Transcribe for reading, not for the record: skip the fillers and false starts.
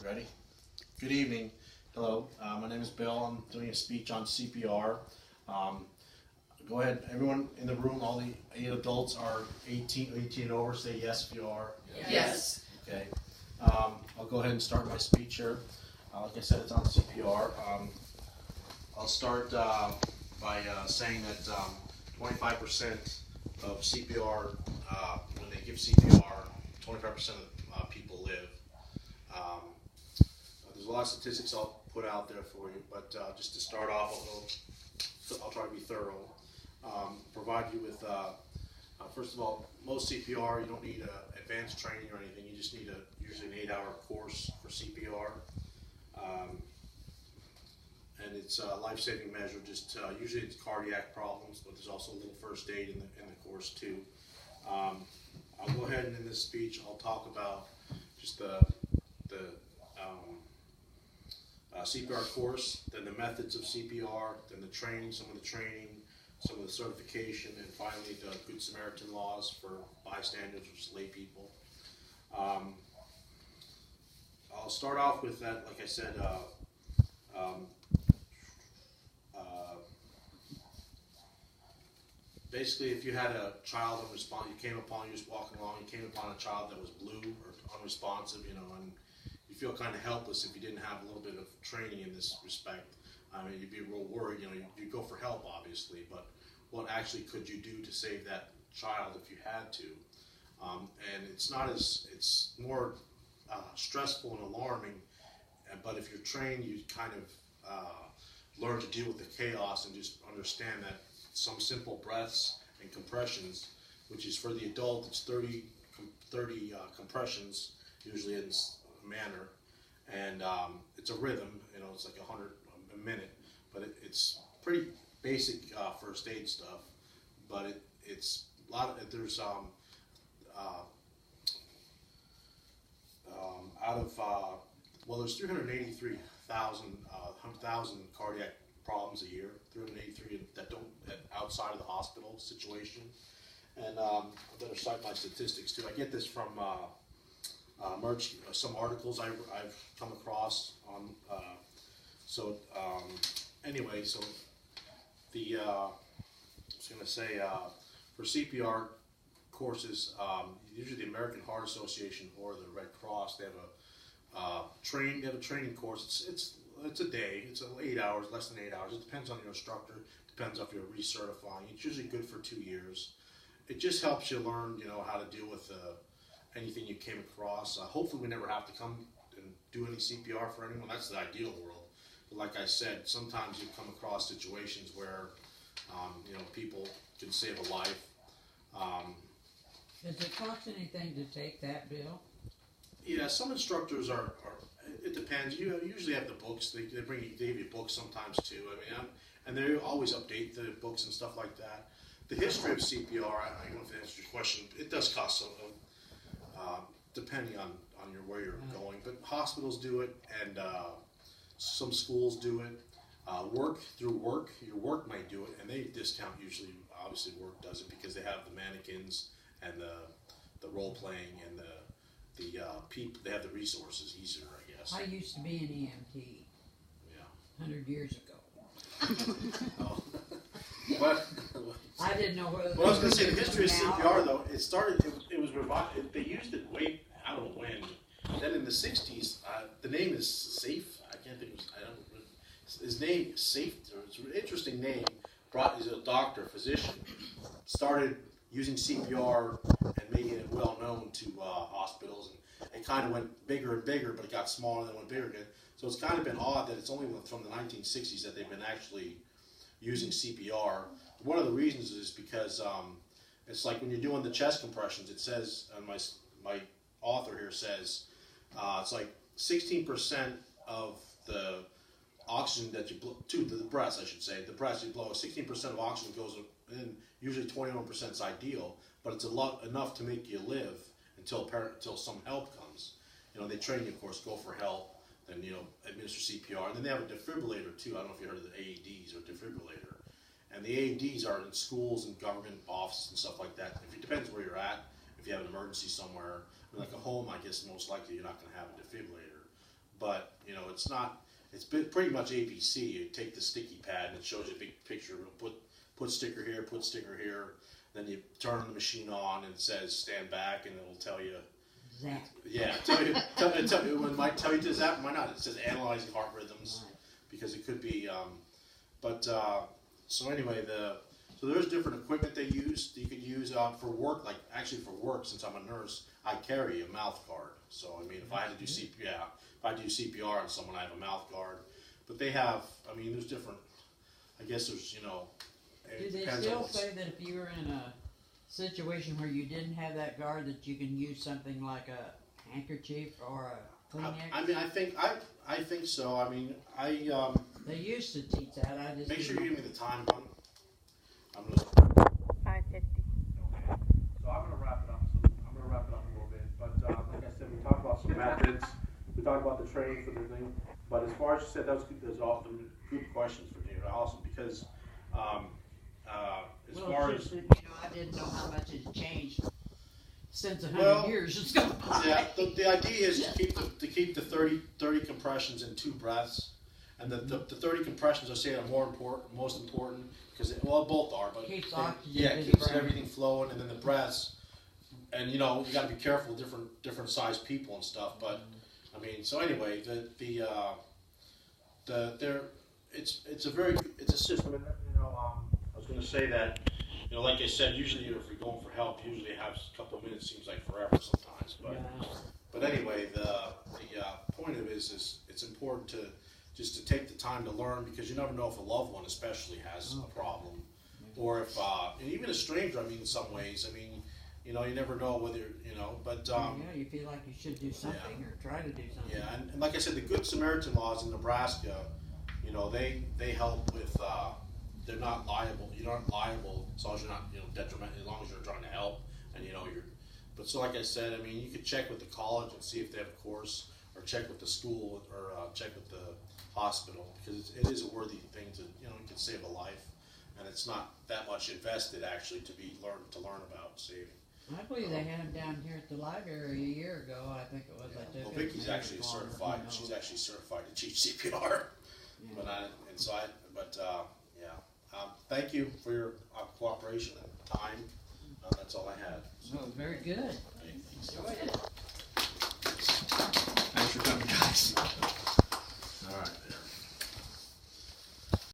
Ready? Good evening. Hello, my name is Bill. I'm doing a speech on CPR. Um, Go ahead, everyone in the room, all the 8 adults are 18 and over. Say yes if you are. Yes. Okay. I'll go ahead and start my speech here. Like I said, it's on CPR. I'll start by saying that 25% of CPR, when they give CPR, 25% of people live. There's a lot of statistics I'll put out there for you, but just to start off, I'll try to be thorough. Provide you with, first of all, most CPR, you don't need advanced training or anything. You just need usually an 8-hour course for CPR. And it's a life-saving measure. Just usually it's cardiac problems, but there's also a little first aid in the course too. I'll go ahead and in this speech I'll talk about just the CPR course, then the methods of CPR, then the training, some of the certification, and finally the Good Samaritan laws for bystanders, which is lay people. I'll start off with that, like I said, basically if you had a child you're just walking along, you came upon a child that was blue or unresponsive, and you feel kind of helpless if you didn't have a little bit of training in this respect. I mean, you'd be real worried, you'd go for help, obviously, but what actually could you do to save that child if you had to? And it's more stressful and alarming, but if you're trained, you kind of learn to deal with the chaos and just understand that some simple breaths and compressions, which is for the adult, it's 30 compressions, usually in a manner, and it's a rhythm, it's like 100 a minute, but it's pretty basic first aid stuff, but it's a lot of, there's there's 383,000 cardiac problems a year, 383 that outside of the hospital situation, and I better cite my statistics too. I get this from some articles I've come across on. Anyway, so the I was going to say for CPR courses, usually the American Heart Association or the Red Cross, they have a training course. It's a day. It's 8 hours, less than 8 hours. It depends on your instructor. Depends if you're recertifying. It's usually good for 2 years. It just helps you learn, how to deal with anything you came across. Hopefully, we never have to come and do any CPR for anyone. That's the ideal world. But like I said, sometimes you come across situations where, people can save a life. Does it cost anything to take that, Bill? Yeah, some instructors are it depends. You usually have the books. They give you books sometimes too. I mean, and they always update the books and stuff like that. The history of CPR, I don't know if that answers your question. It does cost some, depending on where you're going. But hospitals do it, and some schools do it. Your work might do it, and they discount usually. Obviously, work does it because they have the mannequins and the role playing and the people. They have the resources easier, I guess. I used to be an EMT. Yeah. 100 years ago. Oh. But I didn't know whether. Well, I was going to say the history of CPR though. It started. It was revived. They used it way. I don't know when. Then in the '60s, the name is Safe. I can't think. His name is Safe. It's an interesting name. He's a doctor, physician. Started using CPR and making it well known to hospitals, and it kind of went bigger and bigger, but it got smaller and then went bigger again. So it's kind of been odd that it's only from the 1960s that they've been actually using CPR. One of the reasons is because it's like when you're doing the chest compressions. It says, and my author here says, it's like 16% of the oxygen that you blow, to the breaths, I should say, the breaths you blow, 16% of oxygen goes in. Usually 21% is ideal, but it's enough to make you live until some help comes. They train you, of course, go for help, then administer CPR, and then they have a defibrillator too. I don't know if you heard of the AEDs or defibrillator, and the AEDs are in schools and government offices and stuff like that. It depends where you're at. If you have an emergency somewhere, like a home, I guess most likely you're not going to have a defibrillator. but you know, it's not. It's been pretty much ABC. You take the sticky pad and it shows you a big picture. Put sticker here, put sticker here. Then you turn the machine on and it says stand back, and it'll tell you. Zap. Yeah, tell you. It might tell you to zap, might not. It says analyzing heart rhythms, Right. because it could be. So anyway, so there's different equipment they use. You could use for work, like actually for work. Since I'm a nurse, I carry a mouth guard. So I mean, if I had to do if I do CPR on someone, I have a mouth guard. But they have. I mean, there's different. I guess there's Do It they depends still on say that if you were in a situation where you didn't have that guard, that you can use something like a handkerchief or a Kleenex? I mean, I think so. I mean, They used to teach that. I just make sure didn't- you give me the time, hon. I'm gonna. 5:50. Okay, so I'm gonna wrap it up. A little bit, but like I said, we talked about some methods. We talked about the training for the thing. But as far as you said, those are good questions for David Allison, because as Well, far it's as just that, I didn't know how much has changed since 100 Well, years has gone by. yeah, the idea is to keep the 30 compressions in 2 breaths, and the 30 compressions I say are most important because both are, but Keeps oxygen yeah, in the keeps brain. everything flowing, and then the breaths, and you got to be careful with different sized people and stuff. But I mean, so anyway, it's a system. And, I was going to say that, like I said, usually if you're going for help, usually it has a couple of minutes seems like forever sometimes. But Yeah. but anyway, the point of it is it's important to take the time to learn, because you never know if a loved one especially has a problem, or if and even a stranger. I mean, in some ways, I mean, you never know whether but Yeah, you feel like you should do something or try to do something. yeah, and like I said, the Good Samaritan laws in Nebraska, they help with. They're not liable. You're not liable as long as you're not detrimental. As long as you're trying to help, and you're. But so like I said, I mean, you could check with the college and see if they have a course, or check with the school, or check with the hospital, because it is a worthy thing to it can save a life, and it's not that much invested actually to learn about saving. I believe they had him down here at the library a year ago. I think it was. I took Well, it Vicky's maybe actually longer, certified. who knows. She's actually certified to teach CPR. Yeah. Thank you for your cooperation and time. That's all I had. So very good. Enjoyed it. Thanks for coming, guys.